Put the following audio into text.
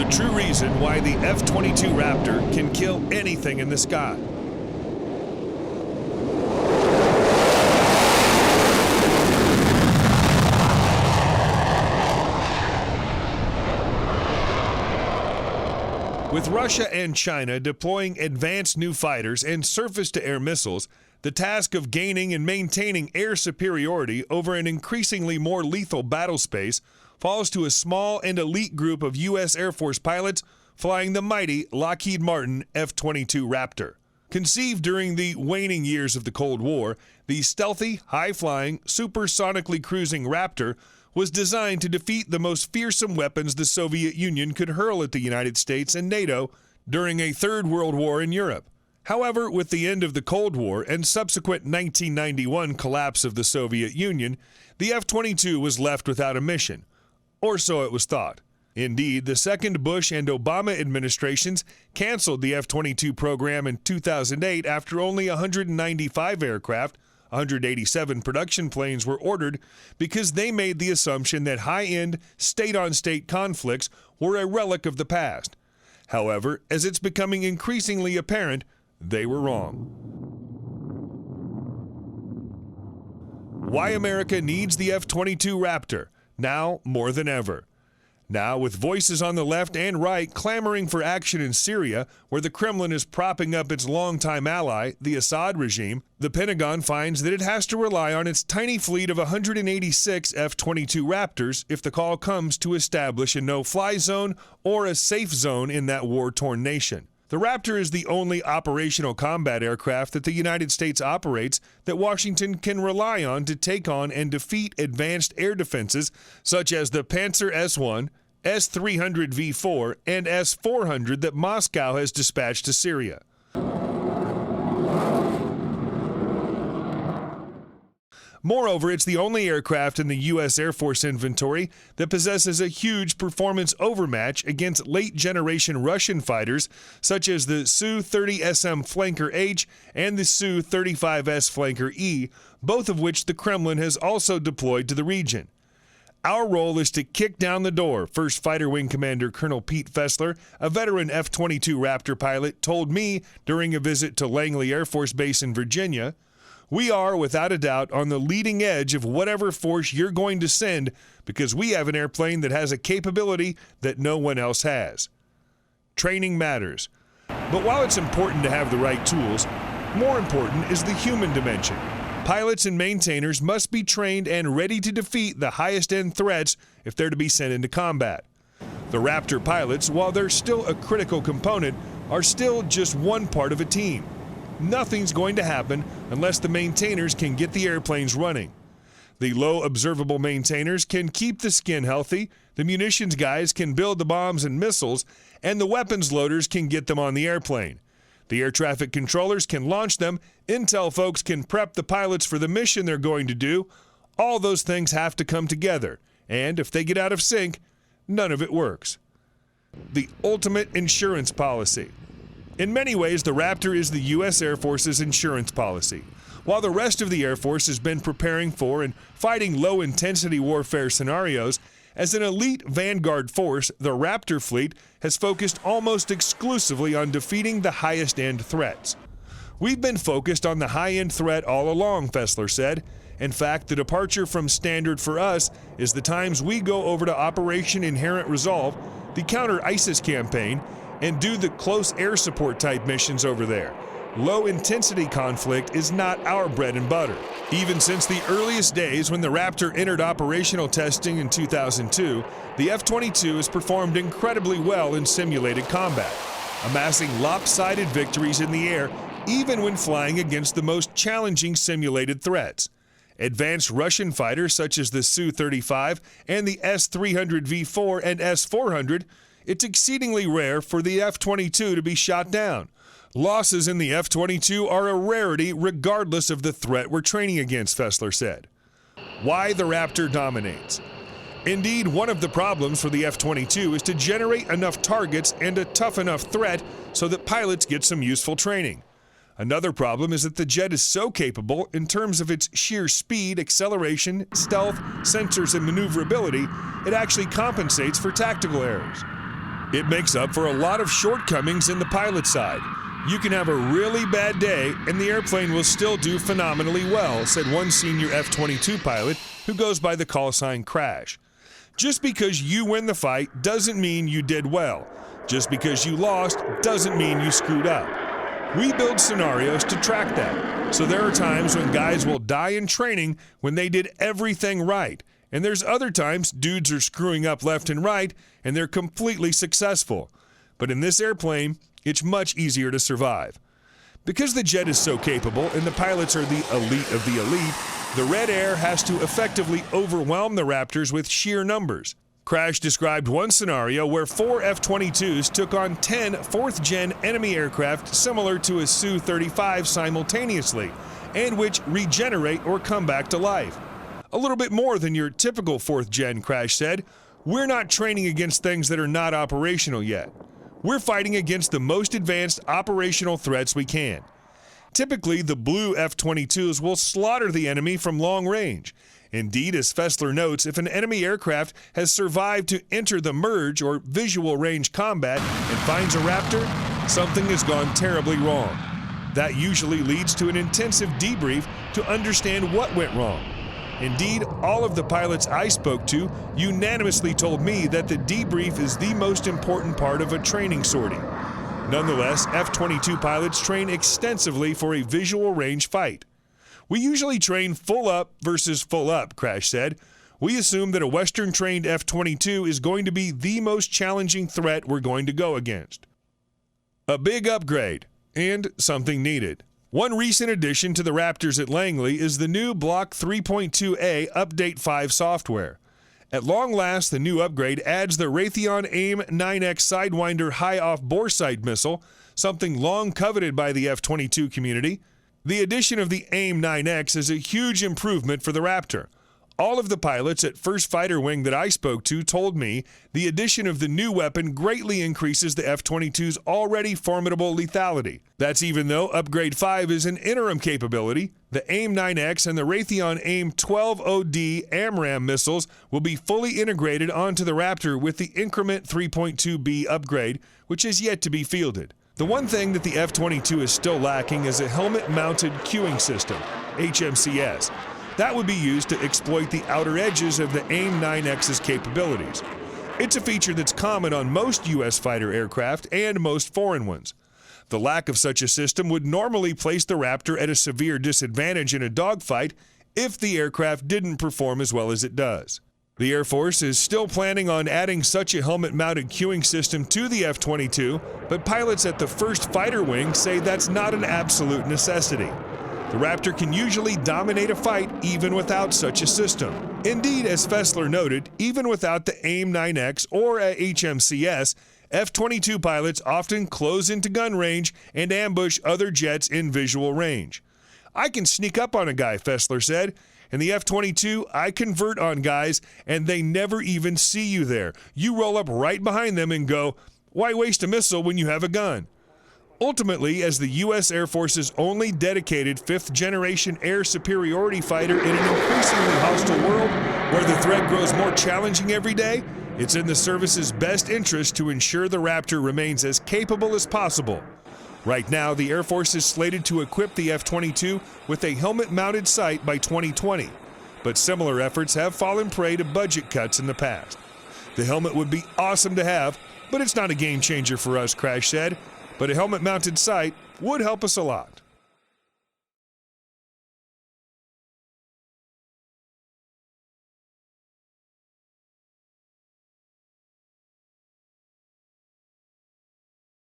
The true reason why the F-22 Raptor can kill anything in the sky. With Russia and China deploying advanced new fighters and surface-to-air missiles, the task of gaining and maintaining air superiority over an increasingly more lethal battle space falls to a small and elite group of U.S. Air Force pilots flying the mighty Lockheed Martin F-22 Raptor. Conceived during the waning years of the Cold War, the stealthy, high-flying, supersonically cruising Raptor was designed to defeat the most fearsome weapons the Soviet Union could hurl at the United States and NATO during a Third World War in Europe. However, with the end of the Cold War and subsequent 1991 collapse of the Soviet Union, the F-22 was left without a mission, or so it was thought. Indeed, the second Bush and Obama administrations canceled the F-22 program in 2008 after only 195 aircraft, 187 production planes were ordered because they made the assumption that high-end, state-on-state conflicts were a relic of the past. However, as it's becoming increasingly apparent, they were wrong. Why America needs the F-22 Raptor, now more than ever. Now, with voices on the left and right clamoring for action in Syria, where the Kremlin is propping up its longtime ally, the Assad regime, the Pentagon finds that it has to rely on its tiny fleet of 186 F-22 Raptors if the call comes to establish a no-fly zone or a safe zone in that war-torn nation. The Raptor is the only operational combat aircraft that the United States operates that Washington can rely on to take on and defeat advanced air defenses such as the Panzer S-1, S-300 V4, and S-400 that Moscow has dispatched to Syria. Moreover, it's the only aircraft in the U.S. Air Force inventory that possesses a huge performance overmatch against late-generation Russian fighters such as the Su-30SM Flanker H and the Su-35S Flanker E, both of which the Kremlin has also deployed to the region. Our role is to kick down the door, First Fighter Wing Commander Colonel Pete Fessler, a veteran F-22 Raptor pilot, told me during a visit to Langley Air Force Base in Virginia. We are, without a doubt, on the leading edge of whatever force you're going to send because we have an airplane that has a capability that no one else has. Training matters. But while it's important to have the right tools, more important is the human dimension. Pilots and maintainers must be trained and ready to defeat the highest-end threats if they're to be sent into combat. The Raptor pilots, while they're still a critical component, are still just one part of a team. Nothing's going to happen unless the maintainers can get the airplanes running. The low observable maintainers can keep the skin healthy, the munitions guys can build the bombs and missiles, and the weapons loaders can get them on the airplane. The air traffic controllers can launch them, intel folks can prep the pilots for the mission they're going to do. All those things have to come together, and if they get out of sync, none of it works. The ultimate insurance policy. In many ways, the Raptor is the U.S. Air Force's insurance policy. While the rest of the Air Force has been preparing for and fighting low-intensity warfare scenarios, as an elite vanguard force, the Raptor fleet has focused almost exclusively on defeating the highest-end threats. We've been focused on the high-end threat all along, Fessler said. In fact, the departure from standard for us is the times we go over to Operation Inherent Resolve, the counter-ISIS campaign, and do the close air support type missions over there. Low-intensity conflict is not our bread and butter. Even since the earliest days when the Raptor entered operational testing in 2002, the F-22 has performed incredibly well in simulated combat, amassing lopsided victories in the air even when flying against the most challenging simulated threats. Advanced Russian fighters such as the Su-35 and the S-300 V4 and S-400, it's exceedingly rare for the F-22 to be shot down. Losses in the F-22 are a rarity regardless of the threat we're training against, Fessler said. Why the Raptor dominates. Indeed, one of the problems for the F-22 is to generate enough targets and a tough enough threat so that pilots get some useful training. Another problem is that the jet is so capable in terms of its sheer speed, acceleration, stealth, sensors, and maneuverability, it actually compensates for tactical errors. It makes up for a lot of shortcomings in the pilot side. You can have a really bad day and the airplane will still do phenomenally well, said one senior F-22 pilot who goes by the call sign Crash. Just because you win the fight doesn't mean you did well. Just because you lost doesn't mean you screwed up. We build scenarios to track that. So there are times when guys will die in training when they did everything right. And there's other times dudes are screwing up left and right and they're completely successful. But in this airplane, it's much easier to survive. Because the jet is so capable and the pilots are the elite of the elite, the red air has to effectively overwhelm the Raptors with sheer numbers. Crash described one scenario where 4 F-22s took on 10 fourth-gen enemy aircraft similar to a Su-35 simultaneously, and which regenerate or come back to life. A little bit more than your typical fourth-gen, Crash said. We're not training against things that are not operational yet. We're fighting against the most advanced operational threats we can. Typically, the blue F-22s will slaughter the enemy from long range. Indeed, as Fessler notes, if an enemy aircraft has survived to enter the merge or visual range combat and finds a Raptor, something has gone terribly wrong. That usually leads to an intensive debrief to understand what went wrong. Indeed, all of the pilots I spoke to unanimously told me that the debrief is the most important part of a training sortie. Nonetheless, F-22 pilots train extensively for a visual range fight. We usually train full up versus full up, Crash said. We assume that a Western-trained F-22 is going to be the most challenging threat we're going to go against. A big upgrade, and something needed. One recent addition to the Raptors at Langley is the new Block 3.2A Update 5 software. At long last, the new upgrade adds the Raytheon AIM-9X Sidewinder high-off bore sight missile, something long coveted by the F-22 community. The addition of the AIM-9X is a huge improvement for the Raptor. All of the pilots at 1st Fighter Wing that I spoke to told me the addition of the new weapon greatly increases the F-22's already formidable lethality. That's even though Upgrade 5 is an interim capability. The AIM-9X and the Raytheon AIM-12OD AMRAAM missiles will be fully integrated onto the Raptor with the Increment 3.2B upgrade, which is yet to be fielded. The one thing that the F-22 is still lacking is a helmet-mounted cueing system, HMCS. That would be used to exploit the outer edges of the AIM-9X's capabilities. It's a feature that's common on most U.S. fighter aircraft and most foreign ones. The lack of such a system would normally place the Raptor at a severe disadvantage in a dogfight if the aircraft didn't perform as well as it does. The Air Force is still planning on adding such a helmet-mounted cueing system to the F-22, but pilots at the 1st Fighter Wing say that's not an absolute necessity. The Raptor can usually dominate a fight even without such a system. Indeed, as Fessler noted, even without the AIM-9X or a HMCS, F-22 pilots often close into gun range and ambush other jets in visual range. I can sneak up on a guy, Fessler said. In the F-22, I convert on guys, and they never even see you there. You roll up right behind them and go, "Why waste a missile when you have a gun?" Ultimately, as the U.S. Air Force's only dedicated 5th-generation air superiority fighter in an increasingly hostile world where the threat grows more challenging every day, it's in the service's best interest to ensure the Raptor remains as capable as possible. Right now, the Air Force is slated to equip the F-22 with a helmet-mounted sight by 2020, but similar efforts have fallen prey to budget cuts in the past. The helmet would be awesome to have, but it's not a game changer for us, Crash said, but a helmet-mounted sight would help us a lot.